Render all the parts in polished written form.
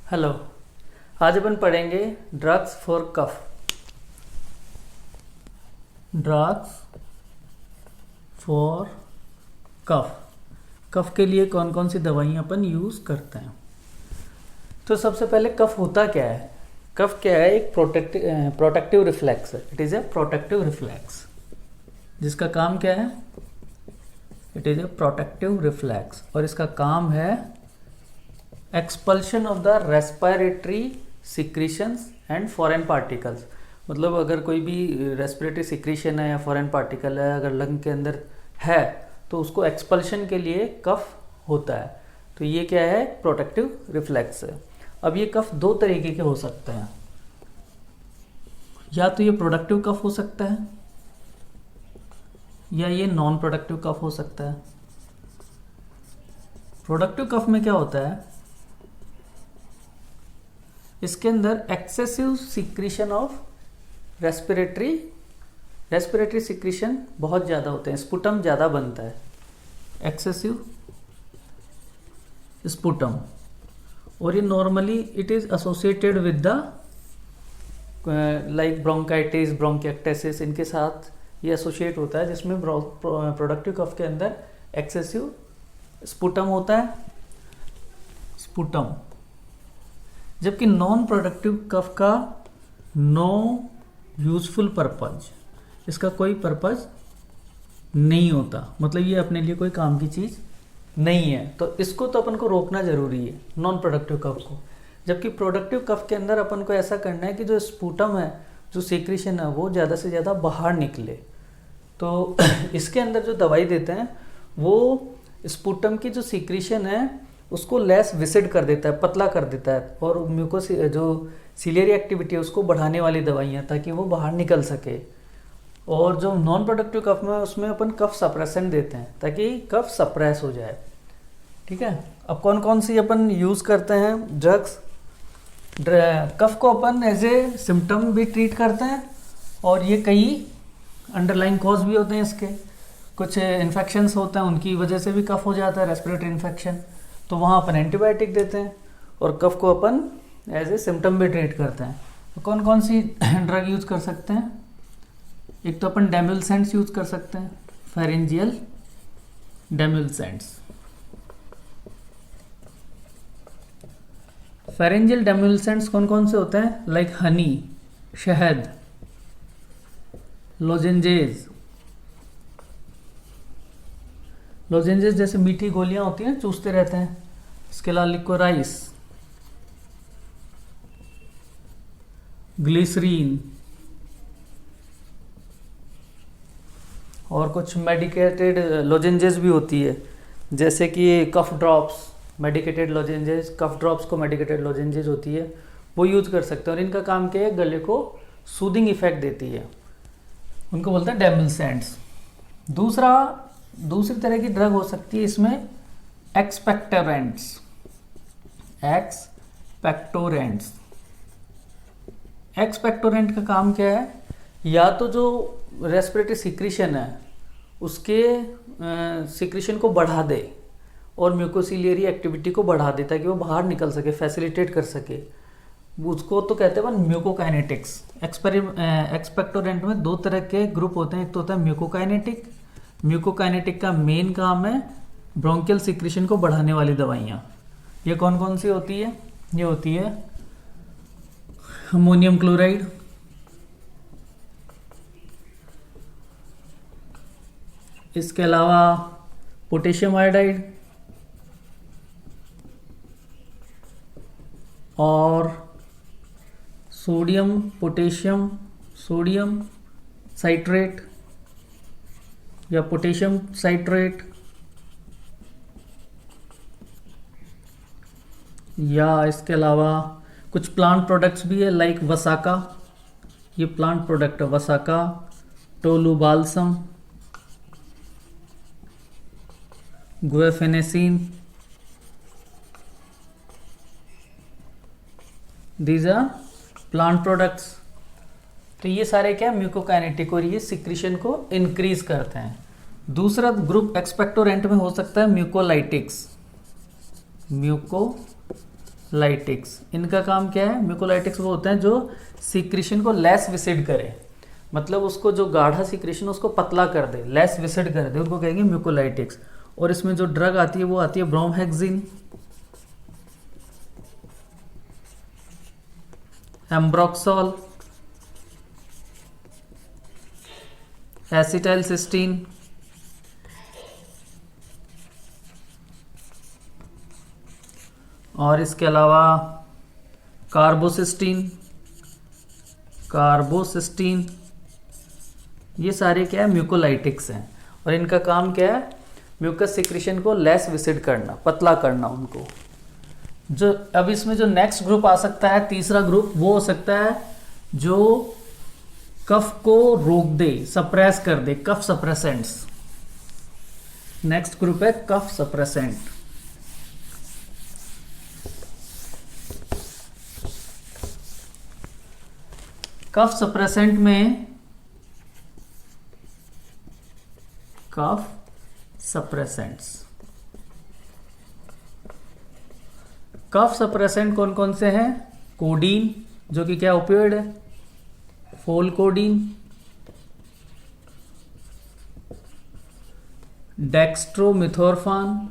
Hello. आज अपन पढ़ेंगे drugs for cough. Drugs for कफ। कफ के लिए कौन कौन सी दवाइयाँ अपन यूज़ करते हैं। तो सबसे पहले कफ होता क्या है। कफ क्या है? एक प्रोटेक्टिव रिफ्लेक्स है। It is a protective reflex जिसका काम क्या है? It is a protective reflex और इसका काम है expulsion of the respiratory secretions and foreign particles. मतलब अगर कोई भी रेस्पिरेटरी सिक्रीशन है या फॉरेन पार्टिकल है अगर लंग के अंदर है तो उसको एक्सपल्शन के लिए कफ होता है। तो ये क्या है? प्रोटेक्टिव रिफ्लेक्स है। अब ये कफ दो तरीके के हो सकते हैं। या तो ये प्रोडक्टिव कफ हो सकता है या ये नॉन प्रोडक्टिव कफ हो सकता है। प्रोडक्टिव कफ में क्या होता है? इसके अंदर excessive secretion of respiratory secretion बहुत ज़्यादा होते हैं। स्पुटम ज़्यादा बनता है, एक्सेसिव स्पुटम। और ये normally it is associated with the like bronchitis, bronchiectasis, इनके साथ ये एसोसिएट होता है जिसमें प्रोडक्टिव कफ के अंदर एक्सेसिव स्पुटम होता है, स्पुटम। जबकि नॉन प्रोडक्टिव कफ का नो यूजफुल पर्पज, इसका कोई पर्पज नहीं होता। मतलब ये अपने लिए कोई काम की चीज़ नहीं है। तो इसको तो अपन को रोकना ज़रूरी है, नॉन प्रोडक्टिव कफ को। जबकि प्रोडक्टिव कफ के अंदर अपन को ऐसा करना है कि जो स्पुटम है, जो सीक्रेशन है, वो ज़्यादा से ज़्यादा बाहर निकले। तो इसके अंदर जो दवाई देते हैं वो स्पुटम की जो सीक्रेशन है उसको लेस विसिड कर देता है, पतला कर देता है। और म्यूकोस जो सिलियरी एक्टिविटी है उसको बढ़ाने वाली दवाइयाँ, ताकि वो बाहर निकल सके। और जो नॉन प्रोडक्टिव कफ में उसमें अपन कफ सप्रेसेंट देते हैं ताकि कफ सप्रेस हो जाए। ठीक है। अब कौन कौन सी अपन यूज़ करते हैं ड्रग्स? कफ को अपन एज ए सिम्टम भी ट्रीट करते हैं और ये कई अंडरलाइन कॉज भी होते हैं इसके। कुछ इन्फेक्शंस होते हैं, उनकी वजह से भी कफ हो जाता है, रेस्पिरेटरी इन्फेक्शन। तो वहाँ अपन एंटीबायोटिक देते हैं और कफ को अपन एज ए सिम्टम भी ट्रीट करते हैं। तो कौन कौन सी ड्रग यूज़ कर सकते हैं? एक तो अपन डेम्युलसेंट्स यूज़ कर सकते हैं, फेरेंजियल डेम्युलसेंट्स। फेरेंजियल डेम्युलसेंट्स कौन कौन से होते हैं? लाइक हनी, शहद, लोजेंजेस। लोजेंजेस जैसे मीठी गोलियां होती हैं, चूसते रहते हैं। इसके अलावा लिकोराइस, ग्लिसरीन और कुछ मेडिकेटेड लोजेंजेस भी होती है, जैसे कि कफ ड्रॉप्स, मेडिकेटेड लोजेंजेस। कफ ड्रॉप्स को मेडिकेटेड लोजेंजेस होती है, वो यूज़ कर सकते हैं। और इनका काम क्या है? गले को सूदिंग इफेक्ट देती है, उनको बोलते हैं डेम्युलसेंट्स। दूसरी तरह की ड्रग हो सकती है इसमें एक्सपेक्टोरेंट्स। एक्सपेक्टोरेंट का काम क्या है? या तो जो रेस्पिरेटरी सिक्रीशन है उसके सिक्रीशन को बढ़ा दे और म्यूकोसिलियरी एक्टिविटी को बढ़ा दे ताकि वो बाहर निकल सके, फैसिलिटेट कर सके। उसको तो कहते हैं म्यूकोकाइनेटिक्स। एक्सपेक्टोरेंट में दो तरह के ग्रुप होते हैं। एक तो होता है म्यूकोकाइनेटिक। म्यूकोकाइनेटिक का मेन काम है ब्रोंकियल सिक्रीशन को बढ़ाने वाली दवाइयाँ। ये कौन कौन सी होती है? ये होती है अमोनियम क्लोराइड, इसके अलावा पोटेशियम आयोडाइड और सोडियम साइट्रेट या पोटेशियम साइट्रेट, या इसके अलावा कुछ प्लांट प्रोडक्ट्स भी है लाइक वसाका। ये प्लांट प्रोडक्ट है vasaka, tolu balsam, guaifenesin. These are plant products. तो ये सारे क्या म्यूकोकाइनेटिक और ये सिक्रीशन को इंक्रीज करते हैं। दूसरा ग्रुप एक्सपेक्टोरेंट में हो सकता है म्यूकोलाइटिक्स। म्यूकोलाइटिक्स, इनका काम क्या है? म्यूकोलाइटिक्स वो होते हैं जो सीक्रेशन को लेस विसिड करे, मतलब उसको जो गाढ़ा सीक्रेशन उसको पतला कर दे, लेस विसिड कर दे, उनको कहेंगे म्यूकोलाइटिक्स। और इसमें जो ड्रग आती है वो आती है ब्रोमहेक्सिन, एम्ब्रोक्सोल, एसिटाइलसिस्टीन, और इसके अलावा कार्बोसिस्टीन, ये सारे क्या है? म्यूकोलाइटिक्स हैं। और इनका काम क्या है? म्यूकस सिक्रेशन को लेस विसिड करना, पतला करना उनको। जो अब इसमें जो नेक्स्ट ग्रुप आ सकता है, तीसरा ग्रुप, वो हो सकता है जो कफ को रोक दे, सप्रेस कर दे, कफ सप्रेसेंट्स। नेक्स्ट ग्रुप है कफ सप्रेसेंट। कफ सप्रेसेंट में कफ सप्रेसेंट्स, कफ सप्रेसेंट कौन कौन से हैं? कोडीन, जो कि क्या ओपियोइड है, फोलकोडीन, डेक्स्ट्रोमिथोर्फान,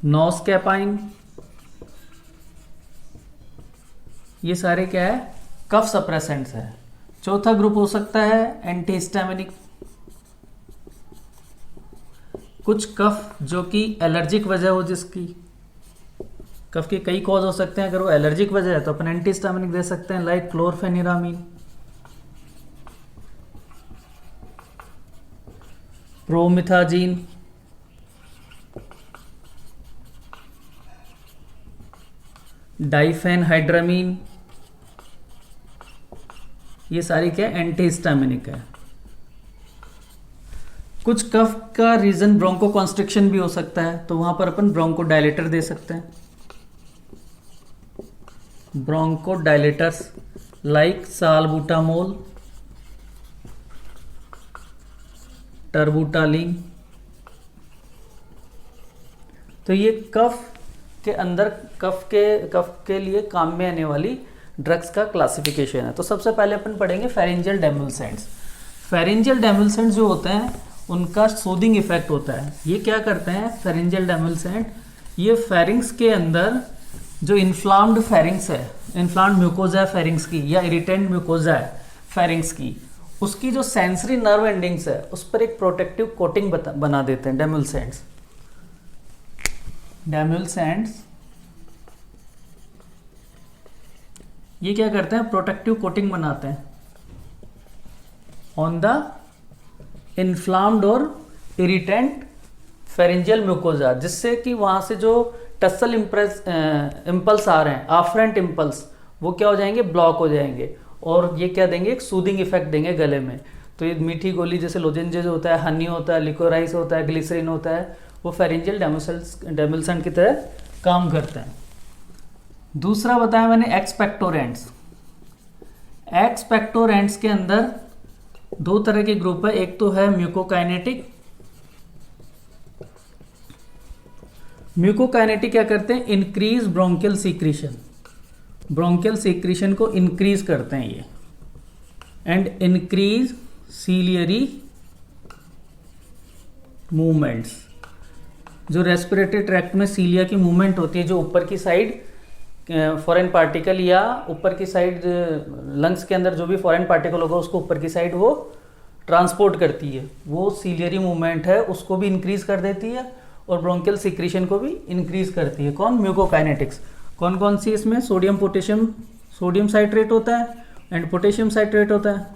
नोस्कैपाइन, ये सारे क्या है? कफ सप्रेसेंट्स है। चौथा ग्रुप हो सकता है एंटीहिस्टामिनिक, कुछ कफ जो कि एलर्जिक वजह हो, जिसकी कफ के कई कॉज हो सकते हैं, अगर वो एलर्जिक वजह है तो अपन एंटीहिस्टामिनिक दे सकते हैं, लाइक क्लोरफेनिरामीन, प्रोमिथाजीन, डाइफेनहाइड्रामीन, ये सारी क्या एंटीहिस्टामिनिक है। कुछ कफ का रीजन ब्रोंकोकॉन्स्ट्रिक्शन भी हो सकता है, तो वहां पर अपन ब्रोंकोडायलेटर दे सकते हैं, ब्रोंकोडायलेटर्स लाइक साल्बुटामोल, टर्बुटालिन। तो ये कफ के अंदर कफ के लिए काम में आने वाली ड्रग्स का क्लासिफिकेशन है। तो सबसे पहले अपन पढ़ेंगे फेरिंजियल डेमुल्सेंट्स। फेरिंजियल डेमुल्सेंट्स जो होते हैं उनका सूदिंग इफेक्ट होता है। ये क्या करते हैं फेरिंजियल डेमुल्सेंट? ये फेरिंग्स के अंदर जो इन्फ्लाम्ड फेरिंग्स है, इन्फ्लाम्ड म्यूकोजा है फेरिंग्स की, या इरिटेंट म्यूकोजा है फेरिंग्स की, उसकी जो सेंसरी नर्व एंडिंग्स है उस पर एक प्रोटेक्टिव कोटिंग बना देते हैं डेमुल्सेंट्स। डेमुल्सेंट्स ये क्या करते हैं? प्रोटेक्टिव कोटिंग बनाते हैं ऑन द इन्फ्लाम्ड और इरिटेंट फेरिंजियल म्यूकोजा, जिससे कि वहां से जो टसल इम्पल्स आ रहे हैं, आफरेंट इम्पल्स, वो क्या हो जाएंगे? ब्लॉक हो जाएंगे, और ये क्या देंगे? एक सूदिंग इफेक्ट देंगे गले में। तो ये मीठी गोली जैसे लोजेंजेज होता है, हनी होता है, लिकोराइस होता है, ग्लिसरीन होता है, वो फेरिंजियल डेमुल्सेंट की तरह काम करते हैं। दूसरा बताया मैंने एक्सपेक्टोरेंट्स। एक्सपेक्टोरेंट्स के अंदर दो तरह के ग्रुप है, एक तो है म्यूकोकाइनेटिक। म्यूकोकाइनेटिक क्या करते हैं? Increase bronchial secretion, bronchial secretion को इंक्रीज करते हैं ये, एंड इंक्रीज सीलियरी मूवमेंट्स। जो रेस्पिरेटरी ट्रैक्ट में सीलिया की मूवमेंट होती है, जो ऊपर की साइड फॉरेन पार्टिकल या ऊपर की साइड लंग्स के अंदर जो भी फॉरेन पार्टिकल होगा उसको ऊपर की साइड वो ट्रांसपोर्ट करती है, वो सीलियरी मूवमेंट है, उसको भी इंक्रीज कर देती है और ब्रोंकियल सीक्रेशन को भी इंक्रीज करती है। कौन? म्यूकोकाइनेटिक्स। कौन कौन सी इसमें? सोडियम पोटेशियम, सोडियम साइट्रेट होता है एंड पोटेशियम साइट्रेट होता है।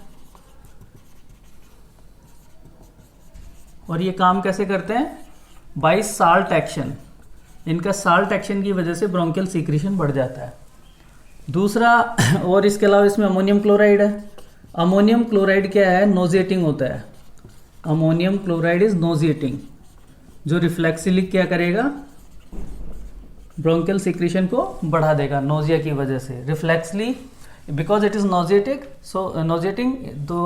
और ये काम कैसे करते हैं? By salt action. इनका साल्ट एक्शन की वजह से ब्रोंकियल सीक्रेशन बढ़ जाता है। दूसरा, और इसके अलावा इसमें अमोनियम क्लोराइड है। अमोनियम क्लोराइड क्या है? नोजिएटिंग होता है। अमोनियम क्लोराइड इज नोजिएटिंग, जो रिफ्लेक्सिली क्या करेगा? ब्रोंकियल सीक्रेशन को बढ़ा देगा नोजिया की वजह से। Reflexly because it is nauseating,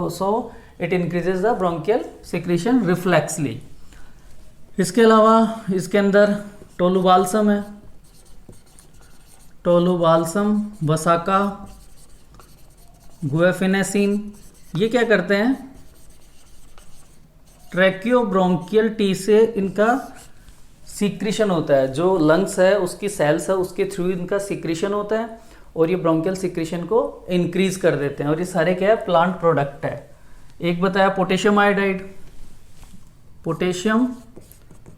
so it increases the bronchial secretion reflexly. इसके अलावा इसके अंदर टोलुबाल्सम है, टोलुबाल्सम, वसाका, गुएफिनेसिन। ये क्या करते हैं, ट्रैकियोब्रोंकियल टी से इनका सीक्रेशन होता है, जो लंग्स है उसकी सेल्स है उसके थ्रू इनका सीक्रेशन होता है और ये ब्रोंकियल सीक्रेशन को इंक्रीज कर देते हैं। और ये सारे क्या है, प्लांट प्रोडक्ट है। एक बताया potassium iodide, potassium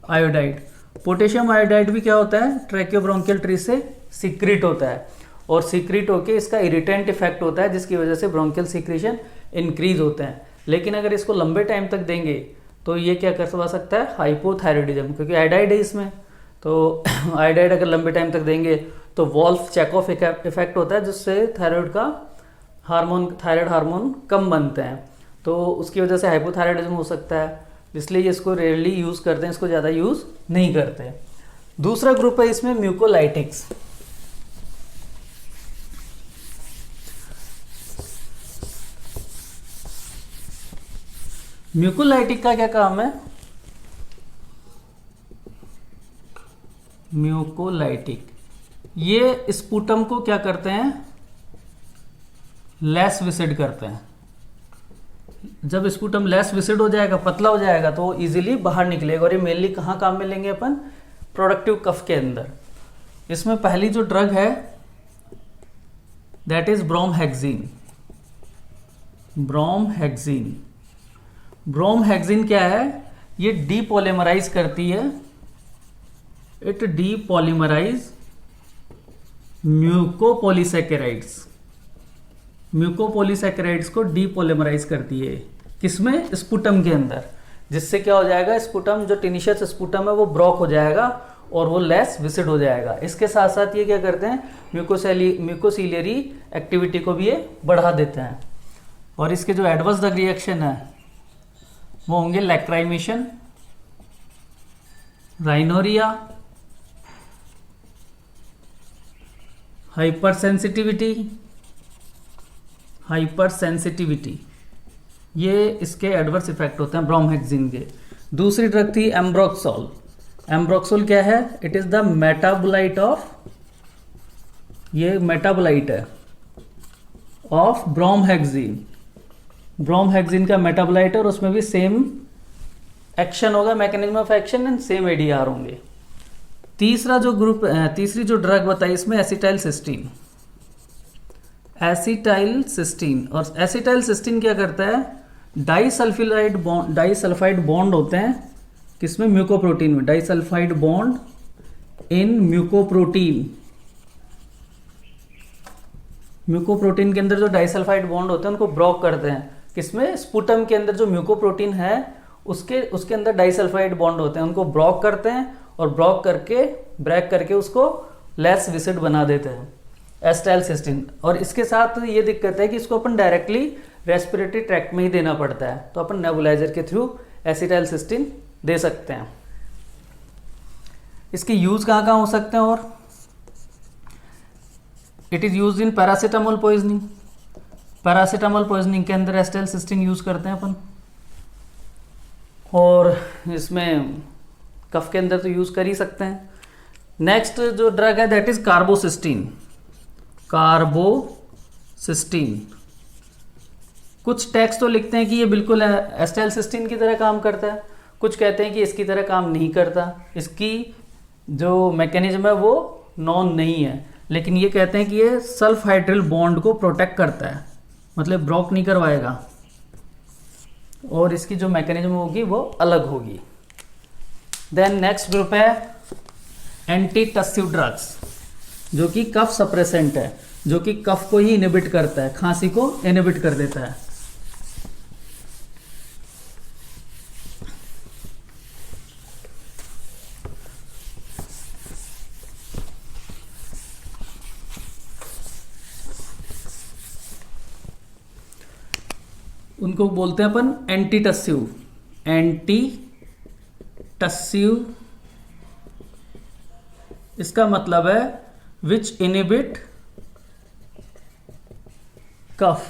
iodide. Potassium iodide भी क्या होता है, ट्रैकियोब्रोंकियल ट्री से सीक्रेट होता है और सीक्रेट होके इसका इरिटेंट इफेक्ट होता है जिसकी वजह से ब्रोंकियल सीक्रेशन इंक्रीज होते हैं। लेकिन अगर इसको लंबे टाइम तक देंगे तो ये क्या करवा सकता है, हाइपोथायरॉयडिज्म, क्योंकि आयोडाइड है इसमें। तो आयोडाइड अगर लंबे टाइम तक देंगे तो वॉल्फ चेकऑफ इफेक्ट होता है जिससे थायराइड का हार्मोन, थायराइड हार्मोन कम बनते हैं, तो उसकी वजह से हाइपोथायरॉयडिज्म हो सकता है। इसलिए इसको रेयरली यूज़ करते हैं, इसको ज़्यादा यूज़ नहीं करते। दूसरा ग्रुप है इसमें म्यूकोलाइटिक्स। म्यूकोलाइटिक का क्या काम है, म्यूकोलाइटिक ये स्पुटम को क्या करते हैं, लेस विसिड करते हैं। जब स्पुटम लेस विसिड हो जाएगा, पतला हो जाएगा, तो इजीली बाहर निकलेगा। और ये मेनली कहाँ काम में लेंगे अपन, प्रोडक्टिव कफ के अंदर। इसमें पहली जो ड्रग है that is bromhexine. Bromhexine, bromhexine क्या है, ये डीपॉलीमराइज करती है, इट डीपॉलीमराइज म्यूकोपॉलीसैकेराइड्स। म्यूकोपॉलीसैकेराइड्स को डीपॉलीमराइज करती है, किसमें, स्पुटम के अंदर, जिससे क्या हो जाएगा, स्पुटम जो टिनिशियस स्पुटम है वो ब्रॉक हो जाएगा और वो लेस विसिड हो जाएगा। इसके साथ साथ ये क्या करते हैं, म्यूकोसिलियरी एक्टिविटी को भी ये बढ़ा देते हैं। और इसके जो एडवर्स ड्रग रिएक्शन है वो होंगे लैक्राइमेशन, राइनोरिया, हाइपरसेंसिटिविटी, हाइपरसेंसिटिविटी, ये इसके एडवर्स इफेक्ट होते हैं ब्रोमहेक्सिन के। दूसरी ड्रग थी एम्ब्रोक्सोल। एम्ब्रोक्सोल क्या है, it is the metabolite of, ये मेटाबोलाइट है ऑफ ब्रोमहेक्सिन। ब्रोमहेक्सिन का मेटाबोलाइट है और उसमें भी सेम एक्शन होगा, mechanism of action and same ADR होंगे। तीसरा जो ग्रुप, तीसरी जो ड्रग बताई इसमें एसिटाइल सिस्टीन। एसिटाइल सिस्टीन, और एसिटाइल सिस्टीन क्या करता है, डाइसल्फाइड बॉन्ड, डाइसल्फाइड बॉन्ड होते हैं किसमें, म्यूकोप्रोटीन में, disulphide bond in mucoprotein. Mucoprotein के अंदर जो डाइसल्फाइड बॉन्ड होते हैं उनको ब्लॉक करते हैं, किसमें, स्पुटम के अंदर जो म्यूकोप्रोटीन है उसके अंदर डाइसल्फाइड बॉन्ड होते हैं, उनको ब्लॉक करते हैं और ब्रेक करके उसको लेस विसिड बना देते हैं, एसिटाइल सिस्टीन। और इसके साथ ये दिक्कत है कि इसको अपन डायरेक्टली रेस्पिरेटरी ट्रैक्ट में ही देना पड़ता है, तो अपन नेबुलाइजर के थ्रू एसिटाइल सिस्टीन दे सकते हैं। इसके यूज कहाँ कहाँ हो सकते हैं, और it is use in paracetamol poisoning. Paracetamol poisoning के अंदर एसिटाइल सिस्टीन यूज करते हैं अपन, और इसमें कफ के अंदर तो यूज कर ही सकते हैं। नेक्स्ट जो ड्रग है दैट इज कार्बोसिस्टीन। कार्बोसिस्टीन, कुछ टेक्स्ट तो लिखते हैं कि ये बिल्कुल एसिटाइल सिस्टीन की तरह काम करता है, कुछ कहते हैं कि इसकी तरह काम नहीं करता, इसकी जो मैकेनिज्म है वो नॉन नहीं है, लेकिन ये कहते हैं कि ये सल्फ हाइड्रिल बॉन्ड को प्रोटेक्ट करता है, मतलब ब्लॉक नहीं करवाएगा, और इसकी जो मैकेनिज्म होगी वो अलग होगी। देन नेक्स्ट ग्रुप है एंटी टस्सिव ड्रग्स, जो कि कफ सप्रेसेंट है, जो कि कफ को ही इनहिबिट करता है, खांसी को इनहिबिट कर देता है। उनको बोलते हैं अपन एंटी टस्सिव। एंटी टस्सिव इसका मतलब है विच इनहिबिट कफ,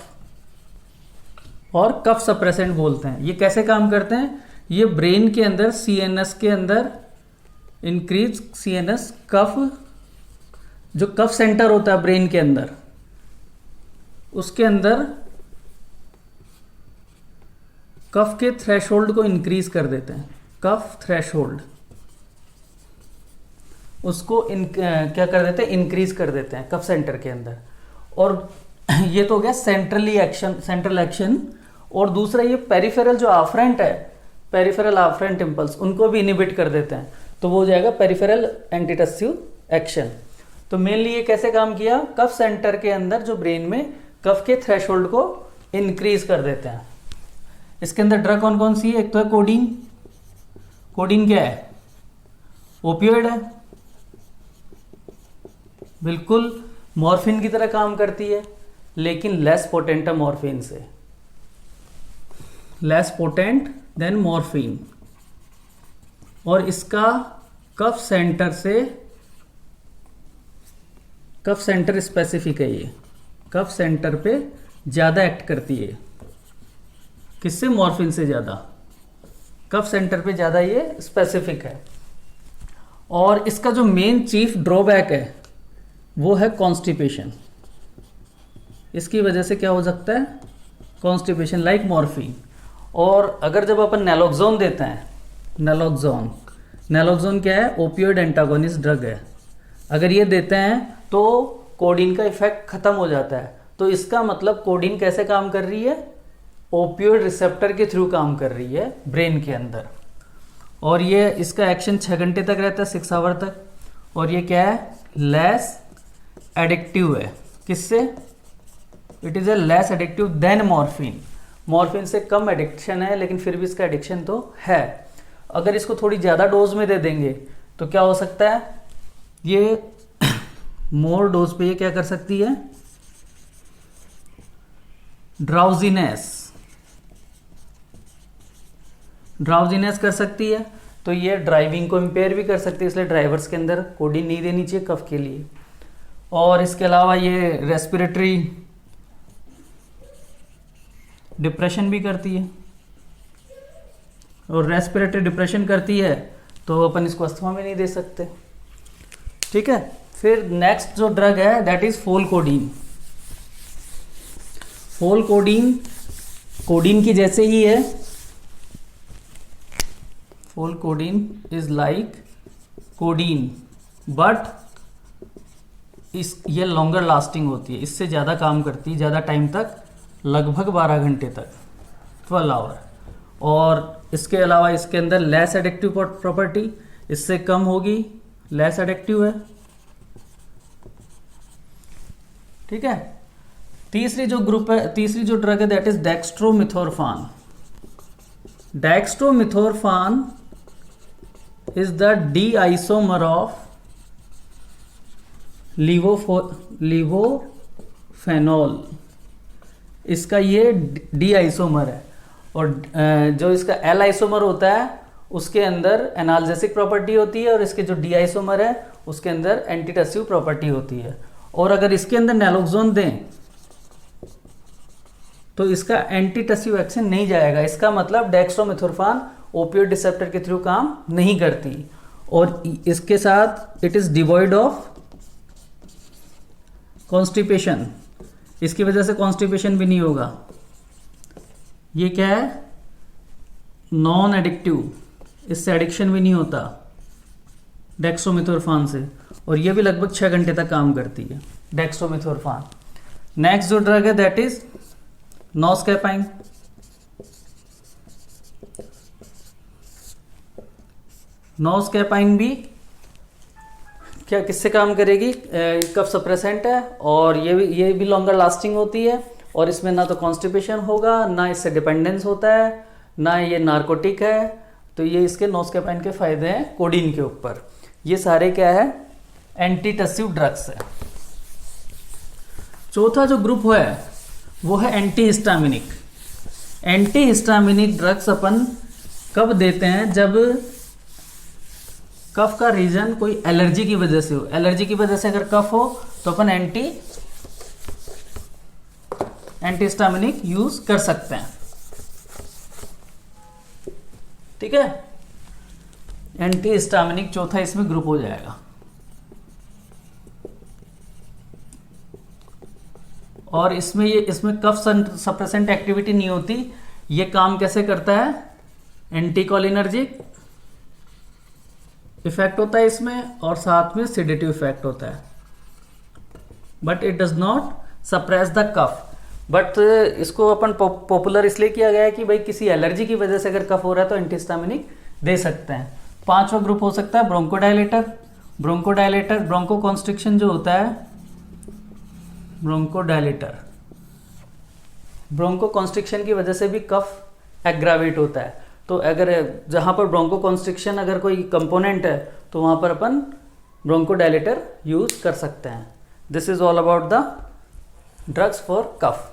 और कफ सप्रेसेंट बोलते हैं। ये कैसे काम करते हैं, ये ब्रेन के अंदर सीएनएस के अंदर इंक्रीज सीएनएस कफ, जो कफ सेंटर होता है ब्रेन के अंदर, उसके अंदर कफ के थ्रेशोल्ड को इंक्रीज कर देते हैं। कफ थ्रेशोल्ड उसको क्या कर देते हैं, इंक्रीज कर देते हैं कफ सेंटर के अंदर। और ये तो हो गया सेंट्रल एक्शन। और दूसरा ये पेरिफेरल जो आफ्रेंट है, पेरिफेरल आफ्रेंट इम्पल्स, उनको भी इनिबिट कर देते हैं, तो वो हो जाएगा पेरिफेरल एंटीटसिव एक्शन। तो मेनली ये कैसे काम किया, कफ सेंटर के अंदर जो ब्रेन में कफ के थ्रेशोल्ड को इंक्रीज कर देते हैं। इसके अंदर ड्रग कौन कौन सी है, एक तो है कोडीन। कोडीन क्या है, ओपियोइड है, बिल्कुल मॉर्फिन की तरह काम करती है, लेकिन लेस पोटेंट है मॉर्फिन से, लेस पोटेंट देन मॉर्फिन। और इसका कफ सेंटर स्पेसिफिक है, ये कफ सेंटर पे ज्यादा एक्ट करती है, किससे, मॉर्फिन से ज्यादा, कफ सेंटर पे ज्यादा ये स्पेसिफिक है। और इसका जो मेन चीफ ड्रॉबैक है वो है कॉन्स्टिपेशन। इसकी वजह से क्या हो सकता है, कॉन्स्टिपेशन लाइक मॉर्फिन। और अगर जब अपन नैलोक्सोन देते हैं, नैलोक्सोन क्या है, ओपियोइड एंटागोनिस्ट ड्रग है, अगर ये देते हैं तो कोडीन का इफेक्ट खत्म हो जाता है। तो इसका मतलब कोडीन कैसे काम कर रही है, ओपियोइड रिसेप्टर के थ्रू काम कर रही है ब्रेन के अंदर। और ये इसका एक्शन 6 घंटे तक रहता है, 6 आवर तक। और ये क्या है, लेस एडिक्टिव है, किससे, it is a less addictive than morphine. Morphine से कम एडिक्शन है, लेकिन फिर भी इसका एडिक्शन तो है। अगर इसको थोड़ी ज़्यादा डोज में दे देंगे तो क्या हो सकता है, ये मोर डोज पे ये क्या कर सकती है, ड्राउजीनेस कर सकती है। तो ये ड्राइविंग को इम्पेयर भी कर सकती है, इसलिए ड्राइवर्स के अंदर कोडीन नहीं देनी चाहिए कफ के लिए। और इसके अलावा ये रेस्पिरेटरी डिप्रेशन भी करती है, और रेस्पिरेटरी डिप्रेशन करती है तो अपन इसको अस्थमा में नहीं दे सकते। ठीक है, फिर नेक्स्ट जो ड्रग है दैट इज फोलकोडीन। फोलकोडीन कोडीन की जैसे ही है, फोलकोडीन इज लाइक कोडीन, बट ये लॉन्गर लास्टिंग होती है, इससे ज़्यादा काम करती है, ज़्यादा टाइम तक, लगभग 12 घंटे तक, 12 आवर। और इसके अलावा इसके अंदर लेस एडिक्टिव प्रॉपर्टी, इससे कम होगी, लेस एडिक्टिव है। ठीक है, तीसरी जो ड्रग है that is dextromethorphan. Dextromethorphan is the D isomer of levorphanol. इसका ये डी आइसोमर है, और जो इसका एल आइसोमर होता है उसके अंदर एनाल्जेसिक प्रॉपर्टी होती है, और इसके जो डी आइसोमर है उसके अंदर एंटीटसिव प्रॉपर्टी होती है। और अगर इसके अंदर नैलोक्सोन दें तो इसका एंटीटसिव एक्शन नहीं जाएगा। इसका मतलब डेक्स्ट्रोमिथोरफान ओपियोइड रिसेप्टर के थ्रू काम नहीं करती, और इसके साथ it is devoid of constipation, इसकी वजह से कॉन्स्टिपेशन भी नहीं होगा। ये क्या है, नॉन एडिक्टिव, इससे एडिक्शन भी नहीं होता डेक्स्ट्रोमिथोरफान से, और ये भी लगभग 6 घंटे तक काम करती है डेक्स्ट्रोमिथोरफान। नेक्स्ट जो ड्रग है दैट इज नॉस्कैपाइन। नॉस्कैपाइन भी क्या किससे काम करेगी, कफ सप्रेसेंट है, और ये भी लॉन्गर लास्टिंग होती है, और इसमें ना तो कॉन्स्टिपेशन होगा, ना इससे डिपेंडेंस होता है, ना ये नार्कोटिक है। तो ये इसके नॉस्कैपाइन के फायदे हैं कोडीन के ऊपर। ये सारे क्या है, एंटीटसिव ड्रग्स है। चौथा जो ग्रुप है वो है एंटीहिस्टामिनिक। एंटीहिस्टामिनिक ड्रग्स अपन कब देते हैं, जब कफ का रीजन कोई एलर्जी की वजह से हो। एलर्जी की वजह से अगर कफ हो तो अपन एंटीहिस्टामिनिक यूज कर सकते हैं। ठीक है। एंटी हिस्टामिनिक चौथा इसमें ग्रुप हो जाएगा। और इसमें कफ सप्रेसेंट एक्टिविटी नहीं होती। ये काम कैसे करता है, एंटीकोलिनर्जिक इफेक्ट होता है इसमें, और साथ में सिडेटिव इफेक्ट होता है, but it does not suppress the cough. But इसको अपन पॉपुलर इसलिए किया गया है कि भाई किसी एलर्जी की वजह से अगर कफ हो रहा है तो एंटीहिस्टामिनिक दे सकते हैं। पांचवा ग्रुप हो सकता है ब्रोंकोडायलेटर। ब्रोंकोडायलेटर ब्रोंकोकॉन्स्ट्रिक्शन जो होता है, ब्रोंकोडायलेटर ब्रोंकोकॉन्स्ट्रिक्शन की वजह से भी कफ एग्रावेट होता है। तो अगर जहां पर ब्रोंकोकॉन्स्ट्रिक्शन अगर कोई कंपोनेंट है तो वहां पर अपन ब्रोंकोडायलेटर यूज कर सकते हैं। This is all about the drugs for cough.